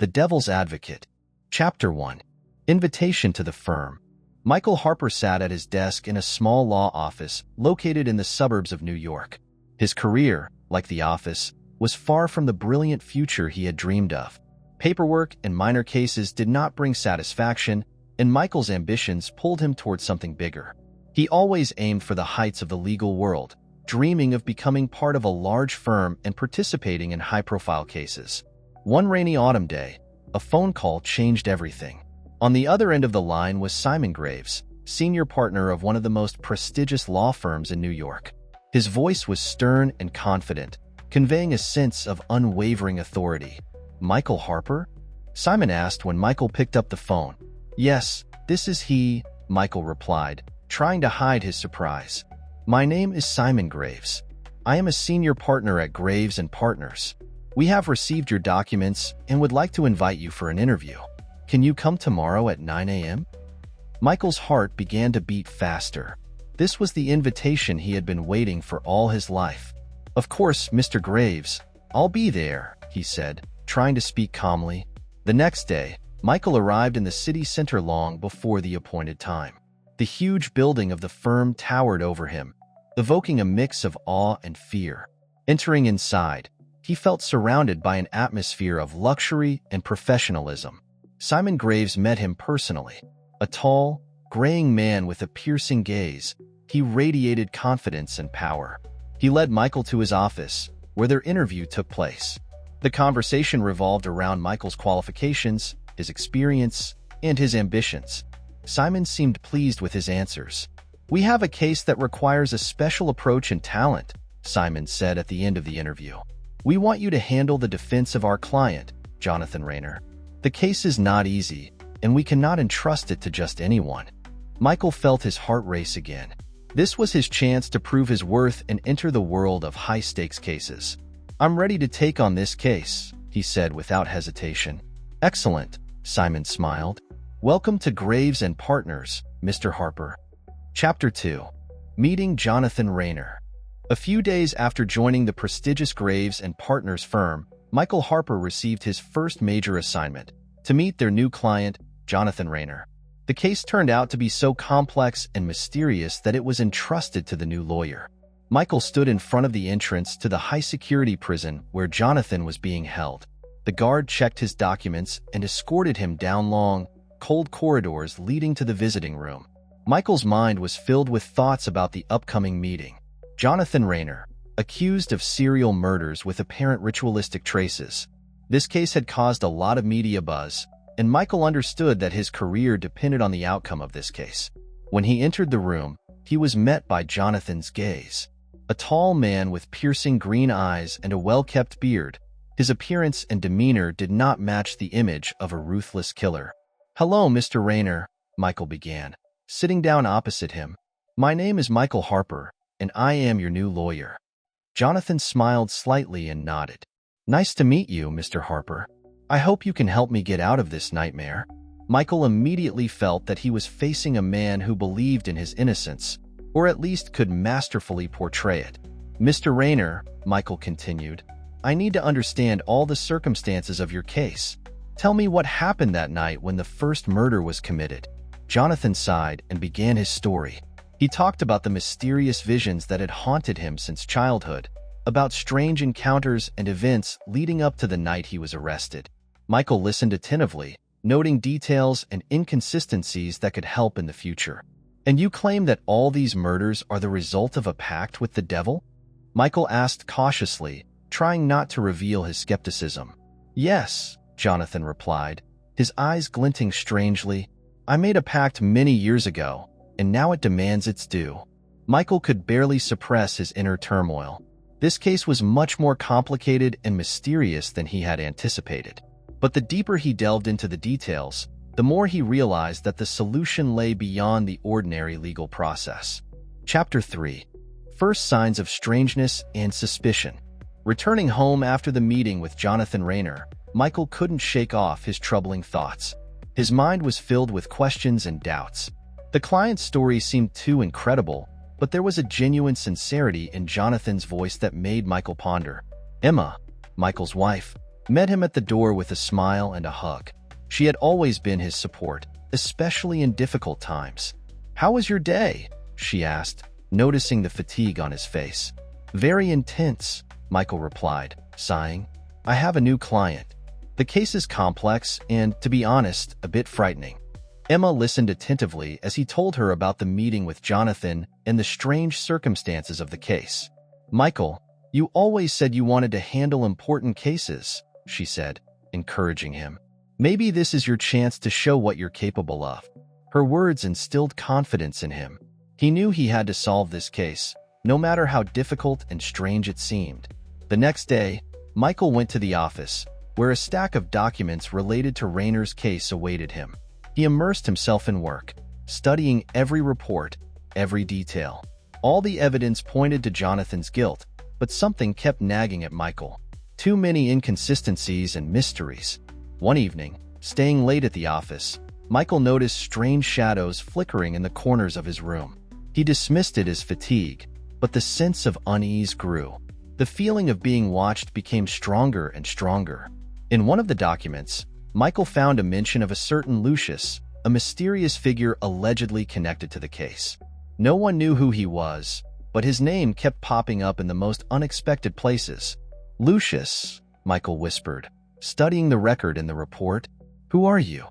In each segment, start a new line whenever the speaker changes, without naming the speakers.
The Devil's Advocate. Chapter 1. Invitation to the Firm. Michael Harper sat at his desk in a small law office located in the suburbs of New York. His career, like the office, was far from the brilliant future he had dreamed of. Paperwork and minor cases did not bring satisfaction, and Michael's ambitions pulled him towards something bigger. He always aimed for the heights of the legal world, dreaming of becoming part of a large firm and participating in high-profile cases. One rainy autumn day, a phone call changed everything. On the other end of the line was Simon Graves, senior partner of one of the most prestigious law firms in New York. His voice was stern and confident, conveying a sense of unwavering authority. "Michael Harper?" Simon asked when Michael picked up the phone. "Yes, this is he," Michael replied, trying to hide his surprise. "My name is Simon Graves. I am a senior partner at Graves & Partners. We have received your documents and would like to invite you for an interview. Can you come tomorrow at 9 a.m.? Michael's heart began to beat faster. This was the invitation he had been waiting for all his life. "Of course, Mr. Graves. I'll be there," he said, trying to speak calmly. The next day, Michael arrived in the city center long before the appointed time. The huge building of the firm towered over him, evoking a mix of awe and fear. Entering inside, he felt surrounded by an atmosphere of luxury and professionalism. Simon Graves met him personally. A tall, graying man with a piercing gaze, he radiated confidence and power. He led Michael to his office, where their interview took place. The conversation revolved around Michael's qualifications, his experience, and his ambitions. Simon seemed pleased with his answers. "We have a case that requires a special approach and talent," Simon said at the end of the interview. "We want you to handle the defense of our client, Jonathan Rayner. The case is not easy, and we cannot entrust it to just anyone." Michael felt his heart race again. This was his chance to prove his worth and enter the world of high-stakes cases. "I'm ready to take on this case," he said without hesitation. "Excellent," Simon smiled. "Welcome to Graves & Partners, Mr. Harper." Chapter 2. Meeting Jonathan Rayner. A few days after joining the prestigious Graves & Partners firm, Michael Harper received his first major assignment, to meet their new client, Jonathan Rayner. The case turned out to be so complex and mysterious that it was entrusted to the new lawyer. Michael stood in front of the entrance to the high-security prison where Jonathan was being held. The guard checked his documents and escorted him down long, cold corridors leading to the visiting room. Michael's mind was filled with thoughts about the upcoming meeting. Jonathan Rayner, accused of serial murders with apparent ritualistic traces. This case had caused a lot of media buzz, and Michael understood that his career depended on the outcome of this case. When he entered the room, he was met by Jonathan's gaze. A tall man with piercing green eyes and a well-kept beard, his appearance and demeanor did not match the image of a ruthless killer. "Hello, Mr. Rayner," Michael began, sitting down opposite him. "My name is Michael Harper, and I am your new lawyer." Jonathan smiled slightly and nodded. "Nice to meet you, Mr. Harper. I hope you can help me get out of this nightmare." Michael immediately felt that he was facing a man who believed in his innocence, or at least could masterfully portray it. "Mr. Rayner," Michael continued, "I need to understand all the circumstances of your case. Tell me what happened that night when the first murder was committed." Jonathan sighed and began his story. He talked about the mysterious visions that had haunted him since childhood, about strange encounters and events leading up to the night he was arrested. Michael listened attentively, noting details and inconsistencies that could help in the future. "And you claim that all these murders are the result of a pact with the devil?" Michael asked cautiously, trying not to reveal his skepticism. "Yes," Jonathan replied, his eyes glinting strangely. "I made a pact many years ago, and now it demands its due." Michael could barely suppress his inner turmoil. This case was much more complicated and mysterious than he had anticipated. But the deeper he delved into the details, the more he realized that the solution lay beyond the ordinary legal process. Chapter 3. First Signs of Strangeness and Suspicion. Returning home after the meeting with Jonathan Rayner, Michael couldn't shake off his troubling thoughts. His mind was filled with questions and doubts. The client's story seemed too incredible, but there was a genuine sincerity in Jonathan's voice that made Michael ponder. Emma, Michael's wife, met him at the door with a smile and a hug. She had always been his support, especially in difficult times. "How was your day?" she asked, noticing the fatigue on his face. "Very intense," Michael replied, sighing. "I have a new client. The case is complex and, to be honest, a bit frightening." Emma listened attentively as he told her about the meeting with Jonathan and the strange circumstances of the case. "Michael, you always said you wanted to handle important cases," she said, encouraging him. "Maybe this is your chance to show what you're capable of." Her words instilled confidence in him. He knew he had to solve this case, no matter how difficult and strange it seemed. The next day, Michael went to the office, where a stack of documents related to Rayner's case awaited him. He immersed himself in work, studying every report, every detail. All the evidence pointed to Jonathan's guilt, but something kept nagging at Michael. Too many inconsistencies and mysteries. One evening, staying late at the office, Michael noticed strange shadows flickering in the corners of his room. He dismissed it as fatigue, but the sense of unease grew. The feeling of being watched became stronger and stronger. In one of the documents, Michael found a mention of a certain Lucius, a mysterious figure allegedly connected to the case. No one knew who he was, but his name kept popping up in the most unexpected places. "Lucius," Michael whispered, studying the record in the report. "Who are you?"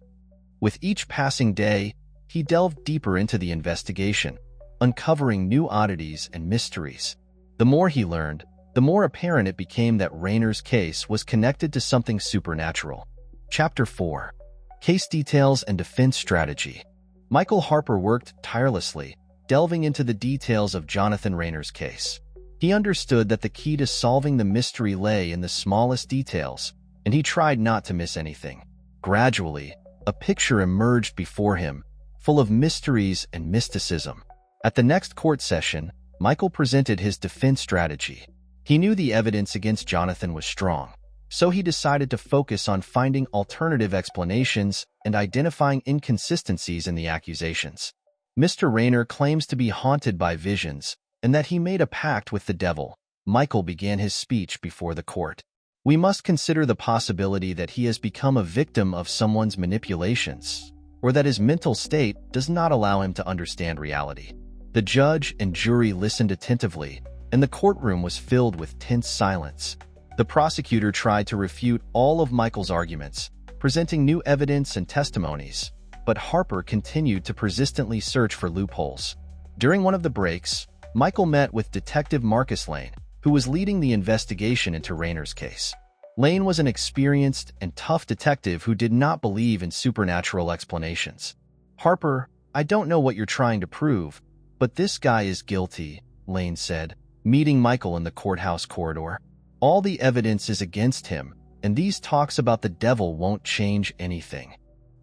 With each passing day, he delved deeper into the investigation, uncovering new oddities and mysteries. The more he learned, the more apparent it became that Rayner's case was connected to something supernatural. Chapter 4. Case Details and Defense Strategy. Michael Harper worked tirelessly, delving into the details of Jonathan Rayner's case. He understood that the key to solving the mystery lay in the smallest details, and he tried not to miss anything. Gradually, a picture emerged before him, full of mysteries and mysticism. At the next court session, Michael presented his defense strategy. He knew the evidence against Jonathan was strong, so he decided to focus on finding alternative explanations and identifying inconsistencies in the accusations. Mr. Rayner claims to be haunted by visions and that he made a pact with the devil. Michael began his speech before the court. "We must consider the possibility that he has become a victim of someone's manipulations, or that his mental state does not allow him to understand reality." The judge and jury listened attentively, and the courtroom was filled with tense silence. The prosecutor tried to refute all of Michael's arguments, presenting new evidence and testimonies, but Harper continued to persistently search for loopholes. During one of the breaks, Michael met with Detective Marcus Lane, who was leading the investigation into Rayner's case. Lane was an experienced and tough detective who did not believe in supernatural explanations. "Harper, I don't know what you're trying to prove, but this guy is guilty," Lane said, meeting Michael in the courthouse corridor. "All the evidence is against him, and these talks about the devil won't change anything."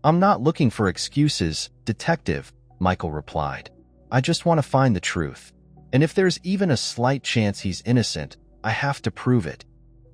"I'm not looking for excuses, Detective," Michael replied. "I just want to find the truth. And if there's even a slight chance he's innocent, I have to prove it."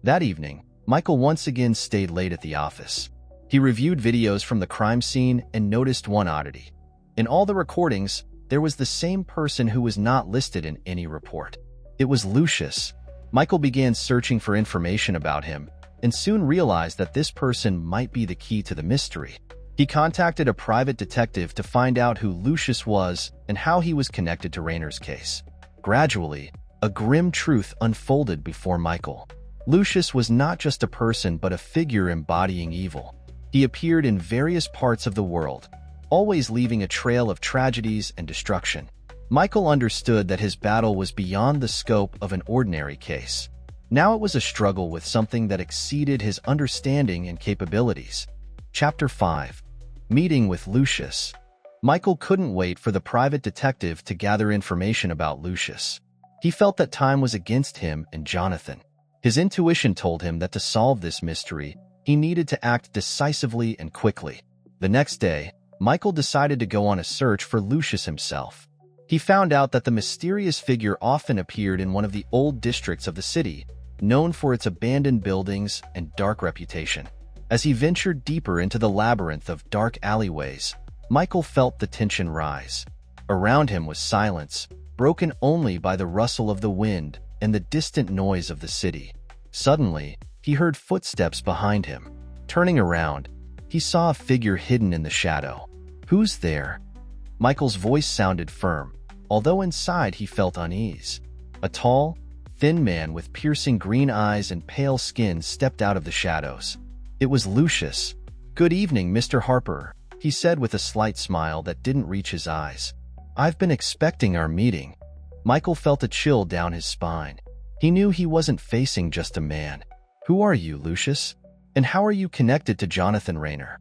That evening, Michael once again stayed late at the office. He reviewed videos from the crime scene and noticed one oddity. In all the recordings, there was the same person who was not listed in any report. It was Lucius. Michael began searching for information about him and soon realized that this person might be the key to the mystery. He contacted a private detective to find out who Lucius was and how he was connected to Rayner's case. Gradually, a grim truth unfolded before Michael. Lucius was not just a person but a figure embodying evil. He appeared in various parts of the world, always leaving a trail of tragedies and destruction. Michael understood that his battle was beyond the scope of an ordinary case. Now it was a struggle with something that exceeded his understanding and capabilities. Chapter 5. Meeting with Lucius. Michael couldn't wait for the private detective to gather information about Lucius. He felt that time was against him and Jonathan. His intuition told him that to solve this mystery, he needed to act decisively and quickly. The next day, Michael decided to go on a search for Lucius himself. He found out that the mysterious figure often appeared in one of the old districts of the city, known for its abandoned buildings and dark reputation. As he ventured deeper into the labyrinth of dark alleyways, Michael felt the tension rise. Around him was silence, broken only by the rustle of the wind and the distant noise of the city. Suddenly, He heard footsteps behind him. Turning around, he saw a figure hidden in the shadow. "Who's there?" Michael's voice sounded firm, although inside he felt unease. A tall, thin man with piercing green eyes and pale skin stepped out of the shadows. It was Lucius. "Good evening, Mr. Harper," he said with a slight smile that didn't reach his eyes. "I've been expecting our meeting." Michael felt a chill down his spine. He knew he wasn't facing just a man. "Who are you, Lucius? And how are you connected to Jonathan Rayner?"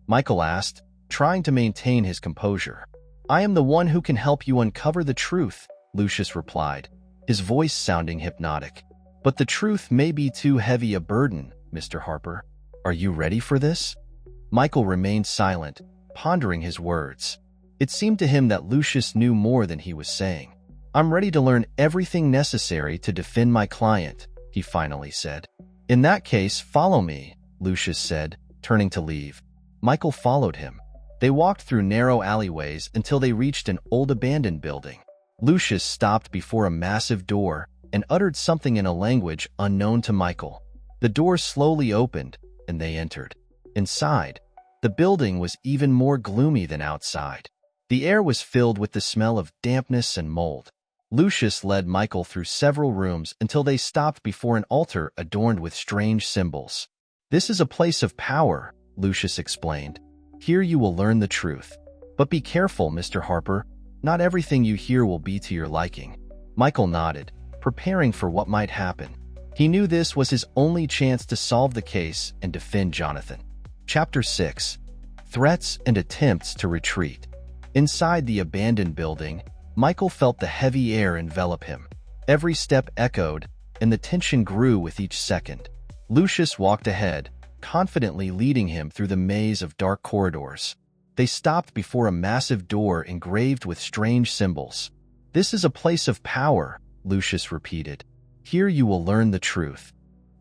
Michael asked, trying to maintain his composure. "I am the one who can help you uncover the truth," Lucius replied, his voice sounding hypnotic. "But the truth may be too heavy a burden, Mr. Harper. Are you ready for this?" Michael remained silent, pondering his words. It seemed to him that Lucius knew more than he was saying. "I'm ready to learn everything necessary to defend my client," he finally said. "In that case, follow me," Lucius said, turning to leave. Michael followed him. They walked through narrow alleyways until they reached an old abandoned building. Lucius stopped before a massive door and uttered something in a language unknown to Michael. The door slowly opened, and they entered. Inside, the building was even more gloomy than outside. The air was filled with the smell of dampness and mold. Lucius led Michael through several rooms until they stopped before an altar adorned with strange symbols. "This is a place of power," Lucius explained. "Here you will learn the truth. But be careful, Mr. Harper. Not everything you hear will be to your liking." Michael nodded, preparing for what might happen. He knew this was his only chance to solve the case and defend Jonathan. Chapter 6. Threats and Attempts to Retreat. Inside the abandoned building, Michael felt the heavy air envelop him. Every step echoed, and the tension grew with each second. Lucius walked ahead, confidently leading him through the maze of dark corridors. They stopped before a massive door engraved with strange symbols. "This is a place of power," Lucius repeated. "Here you will learn the truth."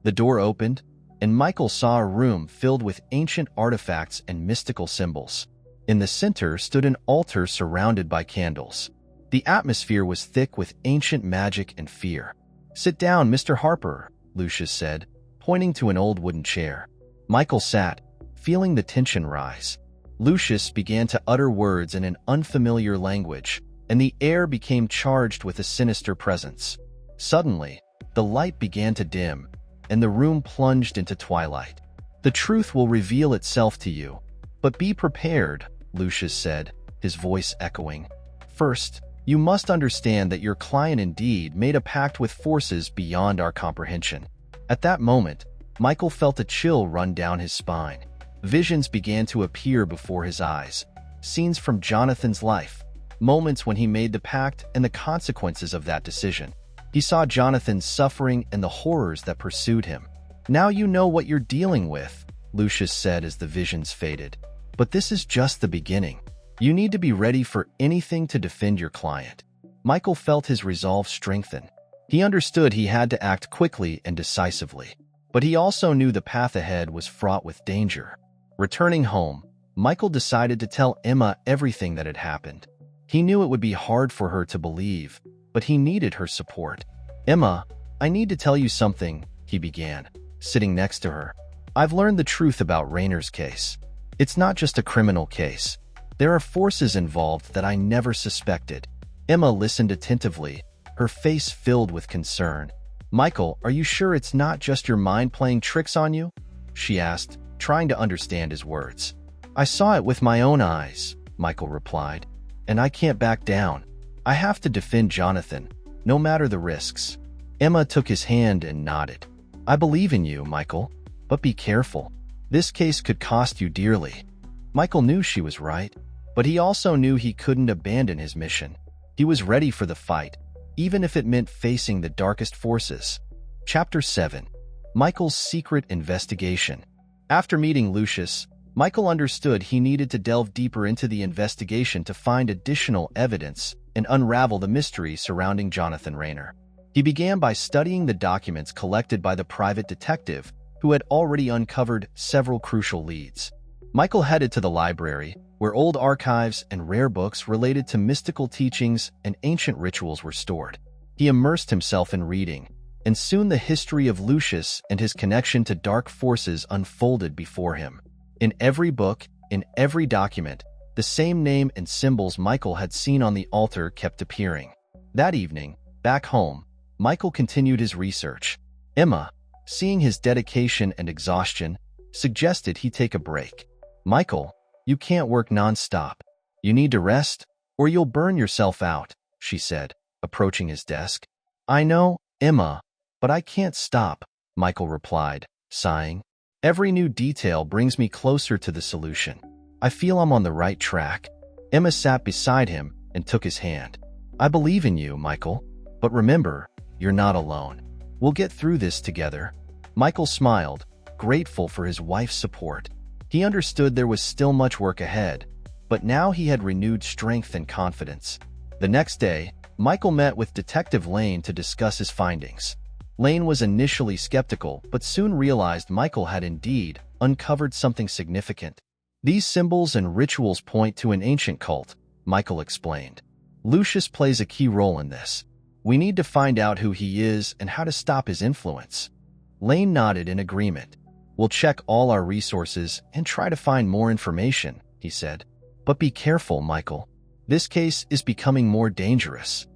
The door opened, and Michael saw a room filled with ancient artifacts and mystical symbols. In the center stood an altar surrounded by candles. The atmosphere was thick with ancient magic and fear. "Sit down, Mr. Harper," Lucius said, pointing to an old wooden chair. Michael sat, feeling the tension rise. Lucius began to utter words in an unfamiliar language, and the air became charged with a sinister presence. Suddenly, the light began to dim, and the room plunged into twilight. "The truth will reveal itself to you, but be prepared," Lucius said, his voice echoing. "First, you must understand that your client indeed made a pact with forces beyond our comprehension." At that moment, Michael felt a chill run down his spine. Visions began to appear before his eyes. Scenes from Jonathan's life, moments when he made the pact and the consequences of that decision. He saw Jonathan's suffering and the horrors that pursued him. "Now you know what you're dealing with," Lucius said as the visions faded. "But this is just the beginning. You need to be ready for anything to defend your client." Michael felt his resolve strengthen. He understood he had to act quickly and decisively, but he also knew the path ahead was fraught with danger. Returning home, Michael decided to tell Emma everything that had happened. He knew it would be hard for her to believe, but he needed her support. "Emma, I need to tell you something," he began, sitting next to her. "I've learned the truth about Rayner's case. It's not just a criminal case. There are forces involved that I never suspected." Emma listened attentively, her face filled with concern. "Michael, are you sure it's not just your mind playing tricks on you?" she asked, trying to understand his words. "I saw it with my own eyes," Michael replied, "and I can't back down. I have to defend Jonathan, no matter the risks." Emma took his hand and nodded. "I believe in you, Michael, but be careful. This case could cost you dearly." Michael knew she was right, but he also knew he couldn't abandon his mission. He was ready for the fight, even if it meant facing the darkest forces. Chapter 7. Michael's Secret Investigation. After meeting Lucius, Michael understood he needed to delve deeper into the investigation to find additional evidence and unravel the mystery surrounding Jonathan Rayner. He began by studying the documents collected by the private detective, who had already uncovered several crucial leads. Michael headed to the library, where old archives and rare books related to mystical teachings and ancient rituals were stored. He immersed himself in reading, and soon the history of Lucius and his connection to dark forces unfolded before him. In every book, in every document, the same name and symbols Michael had seen on the altar kept appearing. That evening, back home, Michael continued his research. Emma, seeing his dedication and exhaustion, suggested he take a break. "Michael, you can't work non-stop. You need to rest, or you'll burn yourself out," she said, approaching his desk. "I know, Emma, but I can't stop," Michael replied, sighing. "Every new detail brings me closer to the solution. I feel I'm on the right track." Emma sat beside him and took his hand. "I believe in you, Michael, but remember, you're not alone. We'll get through this together." Michael smiled, grateful for his wife's support. He understood there was still much work ahead, but now he had renewed strength and confidence. The next day, Michael met with Detective Lane to discuss his findings. Lane was initially skeptical, but soon realized Michael had indeed uncovered something significant. "These symbols and rituals point to an ancient cult," Michael explained. "Lucius plays a key role in this. We need to find out who he is and how to stop his influence." Lane nodded in agreement. "We'll check all our resources and try to find more information," he said. "But be careful, Michael. This case is becoming more dangerous."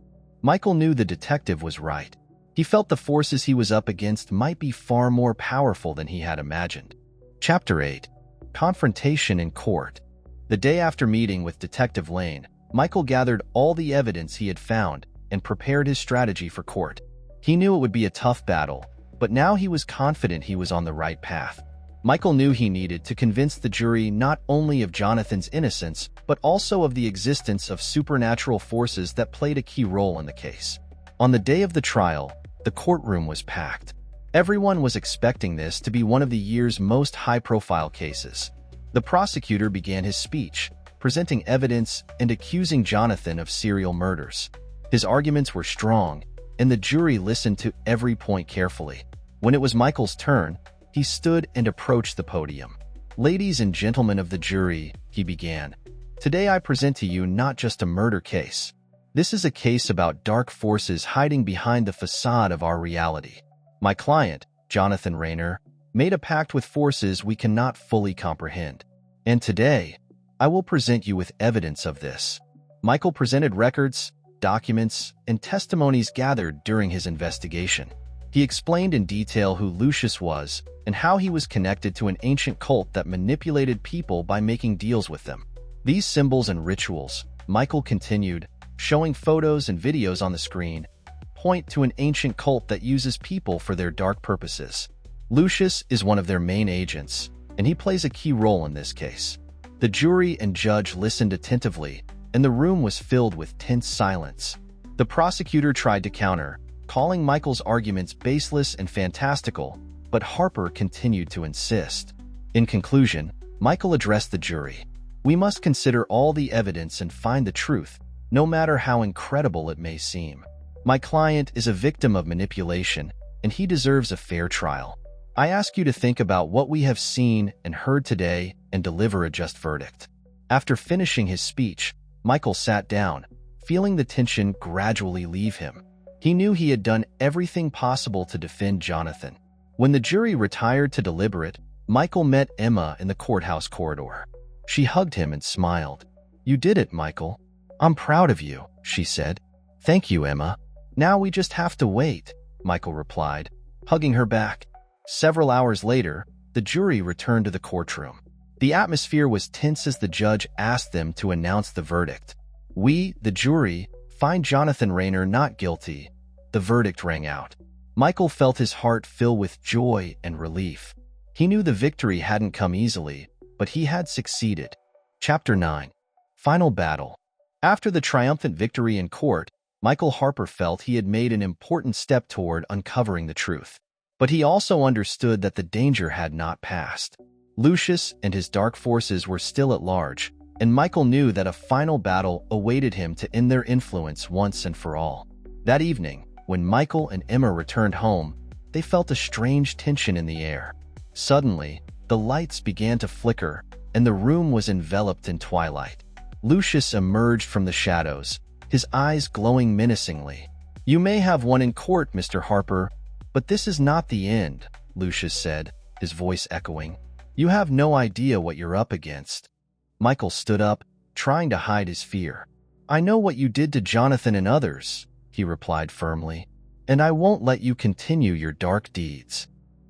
Michael knew the detective was right. He felt the forces he was up against might be far more powerful than he had imagined. Chapter 8. Confrontation in Court. The day after meeting with Detective Lane, Michael gathered all the evidence he had found and prepared his strategy for court. He knew it would be a tough battle, but now he was confident he was on the right path. Michael knew he needed to convince the jury not only of Jonathan's innocence, but also of the existence of supernatural forces that played a key role in the case. On the day of the trial, the courtroom was packed. Everyone was expecting this to be one of the year's most high-profile cases. The prosecutor began his speech, presenting evidence and accusing Jonathan of serial murders. His arguments were strong, and the jury listened to every point carefully. When it was Michael's turn, he stood and approached the podium. "Ladies and gentlemen of the jury," he began, "today I present to you not just a murder case. This is a case about dark forces hiding behind the facade of our reality. My client, Jonathan Rayner, made a pact with forces we cannot fully comprehend. And today, I will present you with evidence of this." Michael presented records, documents, and testimonies gathered during his investigation. He explained in detail who Lucius was and how he was connected to an ancient cult that manipulated people by making deals with them. "These symbols and rituals," Michael continued, showing photos and videos on the screen, "point to an ancient cult that uses people for their dark purposes. Lucius is one of their main agents, and he plays a key role in this case." The jury and judge listened attentively, and the room was filled with tense silence. The prosecutor tried to counter, calling Michael's arguments baseless and fantastical, but Harper continued to insist. In conclusion, Michael addressed the jury. "We must consider all the evidence and find the truth, no matter how incredible it may seem. My client is a victim of manipulation, and he deserves a fair trial. I ask you to think about what we have seen and heard today and deliver a just verdict." After finishing his speech, Michael sat down, feeling the tension gradually leave him. He knew he had done everything possible to defend Jonathan. When the jury retired to deliberate, Michael met Emma in the courthouse corridor. She hugged him and smiled. "You did it, Michael. I'm proud of you," she said. "Thank you, Emma. Now we just have to wait," Michael replied, hugging her back. Several hours later, the jury returned to the courtroom. The atmosphere was tense as the judge asked them to announce the verdict. "We, the jury, find Jonathan Rayner not guilty." The verdict rang out. Michael felt his heart fill with joy and relief. He knew the victory hadn't come easily, but he had succeeded. Chapter 9. Final Battle. After the triumphant victory in court, Michael Harper felt he had made an important step toward uncovering the truth. But he also understood that the danger had not passed. Lucius and his dark forces were still at large, and Michael knew that a final battle awaited him to end their influence once and for all. That evening, when Michael and Emma returned home, they felt a strange tension in the air. Suddenly, the lights began to flicker, and the room was enveloped in twilight. Lucius emerged from the shadows, his eyes glowing menacingly. "You may have won in court, Mr. Harper, But this is not the end, Lucius said, his voice echoing. You have no idea what you're up against. Michael stood up, trying to hide his fear. I know what you did to Jonathan and others, he replied firmly, and I won't let you continue your dark deeds.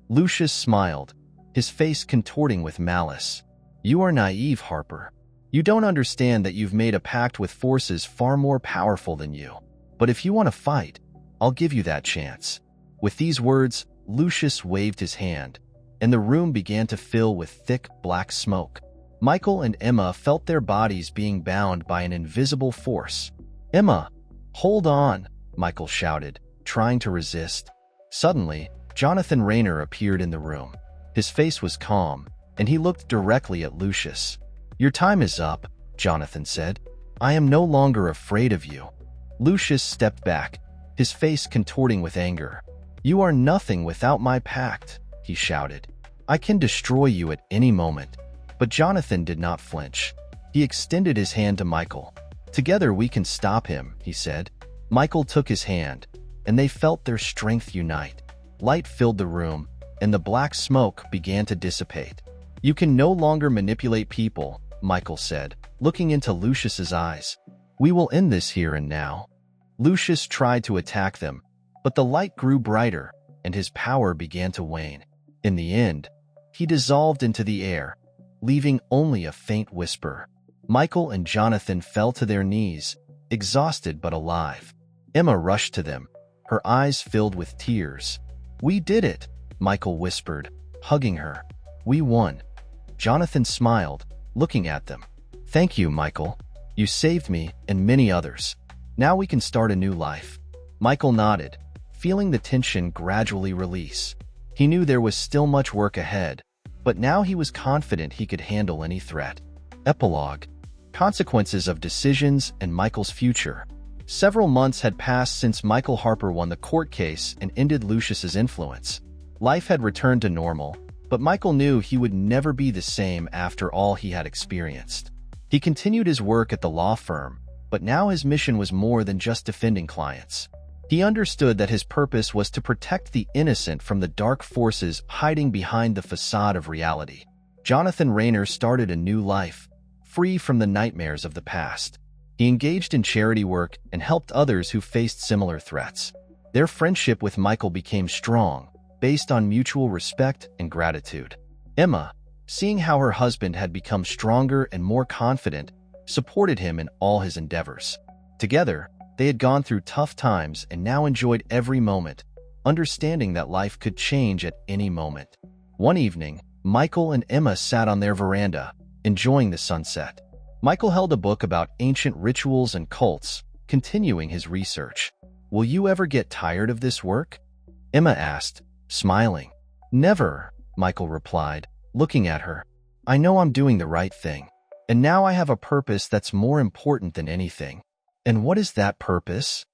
Lucius smiled, his face contorting with malice. You are naive, Harper. You don't understand that you've made a pact with forces far more powerful than you. But if you want to fight, I'll give you that chance. With these words, Lucius waved his hand, and the room began to fill with thick black smoke. Michael and Emma felt their bodies being bound by an invisible force. Emma, hold on, Michael shouted, trying to resist. Suddenly, Jonathan Rayner appeared in the room. His face was calm, and he looked directly at Lucius. Your time is up, Jonathan said. I am no longer afraid of you. Lucius stepped back, his face contorting with anger. You are nothing without my pact, he shouted. I can destroy you at any moment. But Jonathan did not flinch. He extended his hand to Michael. Together we can stop him, he said. Michael took his hand, and they felt their strength unite. Light filled the room, and the black smoke began to dissipate. You can no longer manipulate people, Michael said, looking into Lucius's eyes. We will end this here and now. Lucius tried to attack them, but the light grew brighter, and his power began to wane. In the end, he dissolved into the air, leaving only a faint whisper. Michael and Jonathan fell to their knees, exhausted but alive. Emma rushed to them, her eyes filled with tears. We did it, Michael whispered, hugging her. We won. Jonathan smiled, looking at them. Thank you, Michael. You saved me and many others. Now we can start a new life. Michael nodded, feeling the tension gradually release. He knew there was still much work ahead, but now he was confident he could handle any threat. Epilogue. Consequences of decisions and Michael's future. Several months had passed since Michael Harper won the court case and ended Lucius's influence. Life had returned to normal, but Michael knew he would never be the same after all he had experienced. He continued his work at the law firm, but now his mission was more than just defending clients. He understood that his purpose was to protect the innocent from the dark forces hiding behind the facade of reality. Jonathan Rayner started a new life, free from the nightmares of the past. He engaged in charity work and helped others who faced similar threats. Their friendship with Michael became strong, based on mutual respect and gratitude. Emma, seeing how her husband had become stronger and more confident, supported him in all his endeavors. Together, they had gone through tough times and now enjoyed every moment, understanding that life could change at any moment. One evening, Michael and Emma sat on their veranda, enjoying the sunset. Michael held a book about ancient rituals and cults, continuing his research. Will you ever get tired of this work? Emma asked, smiling. Never, Michael replied, looking at her. I know I'm doing the right thing. And now I have a purpose that's more important than anything. And what is that purpose?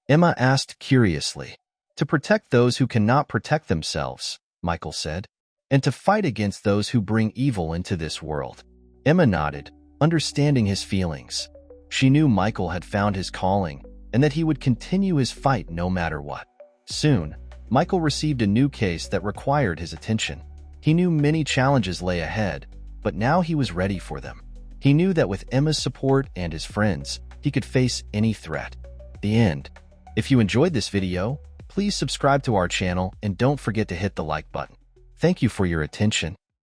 Emma asked curiously. To protect those who cannot protect themselves, Michael said, and to fight against those who bring evil into this world. Emma nodded, understanding his feelings. She knew Michael had found his calling and that he would continue his fight no matter what. Soon, Michael received a new case that required his attention. He knew many challenges lay ahead, but now he was ready for them. He knew that with Emma's support and his friends, he could face any threat. The end. If you enjoyed this video, please subscribe to our channel and don't forget to hit the like button. Thank you for your attention.